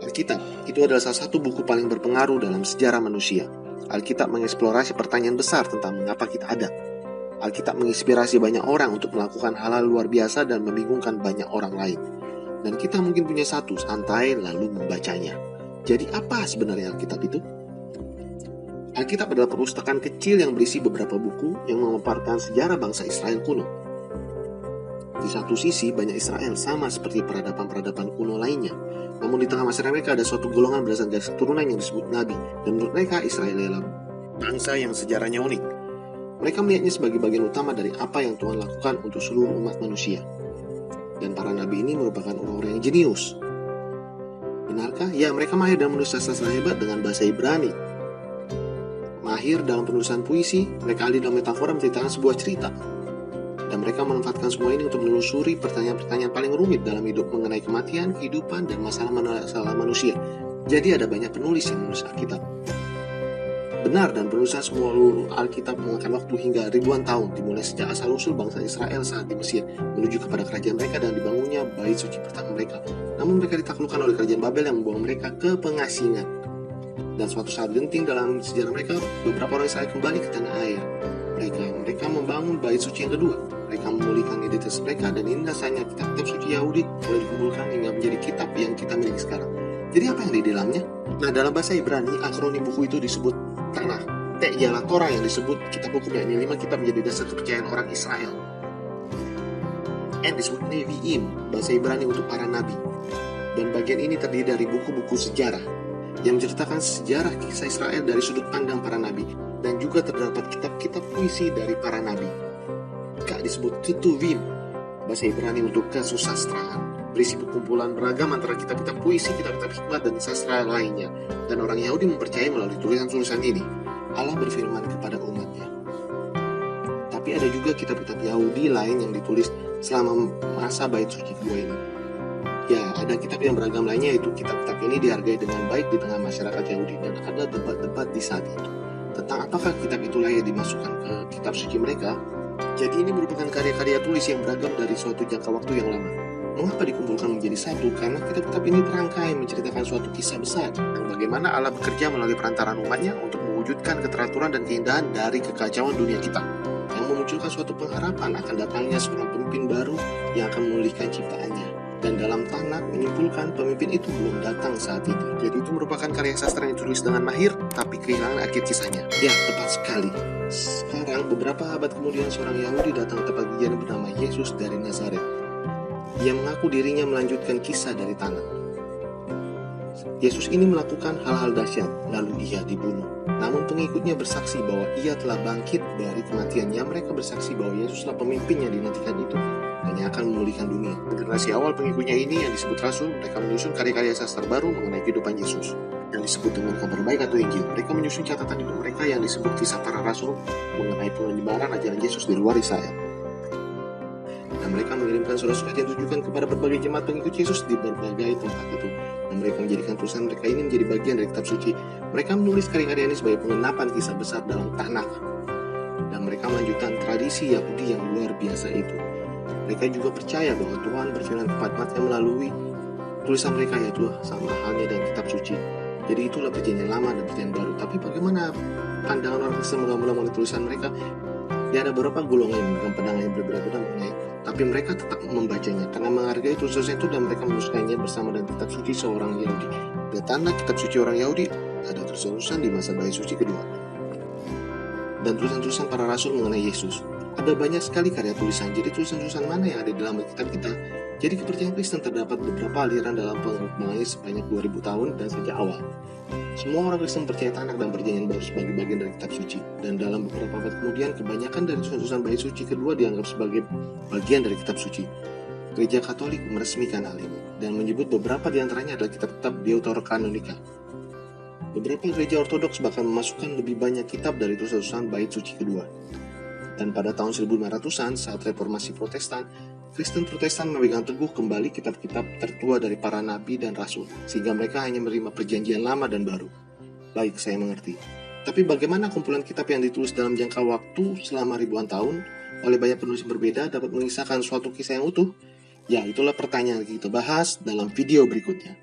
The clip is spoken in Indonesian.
Alkitab itu adalah salah satu buku paling berpengaruh dalam sejarah manusia. Alkitab mengeksplorasi pertanyaan besar tentang mengapa kita ada. Alkitab menginspirasi banyak orang untuk melakukan hal-hal luar biasa dan membingungkan banyak orang lain. Dan kita mungkin punya satu, santai lalu membacanya. Jadi apa sebenarnya Alkitab itu? Alkitab adalah perpustakaan kecil yang berisi beberapa buku yang memaparkan sejarah bangsa Israel kuno. Di satu sisi, banyak Israel sama seperti peradaban-peradaban kuno lainnya. Namun di tengah masyarakat mereka ada suatu golongan berdasarkan garis keturunan yang disebut Nabi. Dan menurut mereka, Israel adalah bangsa yang sejarahnya unik. Mereka melihatnya sebagai bagian utama dari apa yang Tuhan lakukan untuk seluruh umat manusia. Dan para nabi ini merupakan orang-orang yang jenius. Benarkah? Ya, mereka mahir dalam menulis sastra hebat dengan bahasa Ibrani. Mahir dalam penulisan puisi, mereka ahli dalam metafora menceritakan sebuah cerita. Dan mereka memanfaatkan semua ini untuk menelusuri pertanyaan-pertanyaan paling rumit dalam hidup mengenai kematian, kehidupan, dan masalah manusia. Jadi ada banyak penulis yang menulis Alkitab. Benar, dan penulisan semua Alkitab memakan waktu hingga ribuan tahun, dimulai sejak asal-usul bangsa Israel saat di Mesir, menuju kepada kerajaan mereka dan dibangunnya bait suci pertama mereka. Namun mereka ditaklukkan oleh kerajaan Babel yang membawa mereka ke pengasingan. Dan suatu saat genting dalam sejarah mereka, beberapa orang Israel kembali ke tanah air. Mereka membangun bait suci yang kedua. Mereka memulihkan identitas mereka, dan ini rasanya kitab-kitab suci Yahudi boleh dikumpulkan hingga menjadi kitab yang kita miliki sekarang. Jadi apa yang di dalamnya? Nah, dalam bahasa Ibrani, akronim buku itu disebut Tanakh. T ialah Torah yang disebut kitab hukum, yakni 5 kitab menjadi dasar kepercayaan orang Israel. N disebut Nevi'im, bahasa Ibrani untuk para nabi. Dan bagian ini terdiri dari buku-buku sejarah yang menceritakan sejarah kisah Israel dari sudut pandang para nabi, dan juga terdapat kitab-kitab puisi dari para nabi. K disebut Ketuvim, bahasa Ibrani untuk kesusastraan, berisi kumpulan beragam antara kitab-kitab puisi, kitab-kitab hikmat, dan sastra lainnya. Dan orang Yahudi mempercayai melalui tulisan-tulisan ini Allah berfirman kepada umatnya. Tapi ada juga kitab-kitab Yahudi lain yang ditulis selama masa bait suci kedua ini. Ya, ada kitab yang beragam lainnya, yaitu kitab-kitab ini dihargai dengan baik di tengah masyarakat Yahudi, dan ada debat-debat di saat itu tentang apakah kitab itu layak dimasukkan ke kitab suci mereka. Jadi ini merupakan karya-karya tulis yang beragam dari suatu jangka waktu yang lama. Mengapa dikumpulkan menjadi satu? Karena kitab-kitab ini terangkai menceritakan suatu kisah besar tentang bagaimana Allah bekerja melalui perantaraan umatnya untuk mewujudkan keteraturan dan keindahan dari kekacauan dunia kita, yang memunculkan suatu pengharapan akan datangnya seorang pemimpin baru yang akan memulihkan ciptaannya. Dan dalam Tanakh menyimpulkan pemimpin itu belum datang saat itu. Jadi itu merupakan karya sastra yang ditulis dengan mahir, tapi kehilangan akhir kisahnya. Ya, tepat sekali. Sekarang beberapa abad kemudian seorang Yahudi datang ke tempat kejadian bernama Yesus dari Nazaret. Dia mengaku dirinya melanjutkan kisah dari Tanakh. Yesus ini melakukan hal-hal dahsyat, lalu ia dibunuh. Namun pengikutnya bersaksi bahwa ia telah bangkit dari kematiannya. Mereka bersaksi bahwa Yesuslah pemimpin yang dinantikan itu, dan yang akan memulihkan dunia. Generasi awal pengikutnya ini yang disebut Rasul, mereka menyusun karya-karya sastra baru mengenai kehidupan Yesus, yang disebut dengan kabar baik atau Injil. Mereka menyusun catatan hidup mereka yang disebut kisah para rasul mengenai penyebaran ajaran Yesus di luar Israel. Dan mereka mengirimkan surat-surat yang ditujukan kepada berbagai jemaat pengikut Yesus di berbagai tempat itu. Dan mereka menjadikan tulisan mereka ini menjadi bagian dari kitab suci. Mereka menulis karya-karya ini sebagai pengenapan kisah besar dalam Tanakh. Dan mereka melanjutkan tradisi Yahudi yang luar biasa itu. Mereka juga percaya bahwa Tuhan berfirman kepada umatnya melalui tulisan mereka, yaitu sama halnya dengan kitab suci. Jadi itulah perjanjian lama dan perjanjian baru. Tapi bagaimana pandangan orang Kristen mula-mula mengenai tulisan mereka? Ya, ada beberapa golongan yang dengan pandangan yang berbeda-beda mengenai, tapi mereka tetap membacanya karena menghargai tulisan itu, dan mereka menuliskannya bersama dengan kitab suci seorang Yahudi. Di Tanakh kitab suci orang Yahudi ada tulisan-tulisan di masa bait suci kedua, dan tulisan-tulisan para rasul mengenai Yesus. Ada banyak sekali karya tulisan. Jadi tulisan-tulisan mana yang ada di dalam kitab kita? Jadi kepercayaan Kristen terdapat beberapa aliran dalam pengembangannya sebanyak 2000 tahun dan sejak awal. Semua orang Kristen percaya Tanakh dan perjanjian baru sebagai bagian dari kitab suci. Dan dalam beberapa abad kemudian, kebanyakan dari tulisan-tulisan bait suci kedua dianggap sebagai bagian dari kitab suci. Gereja Katolik meresmikan hal ini dan menyebut beberapa di antaranya adalah kitab-kitab Deuterokanonika. Beberapa gereja Ortodoks bahkan memasukkan lebih banyak kitab dari tulisan-tulisan bait suci kedua. Dan pada tahun 1500-an saat reformasi Protestan, Kristen Protestan memegang teguh kembali kitab-kitab tertua dari para nabi dan rasul, sehingga mereka hanya menerima perjanjian lama dan baru. Baik, saya mengerti. Tapi bagaimana kumpulan kitab yang ditulis dalam jangka waktu selama ribuan tahun oleh banyak penulis yang berbeda dapat mengisahkan suatu kisah yang utuh? Ya, itulah pertanyaan yang kita bahas dalam video berikutnya.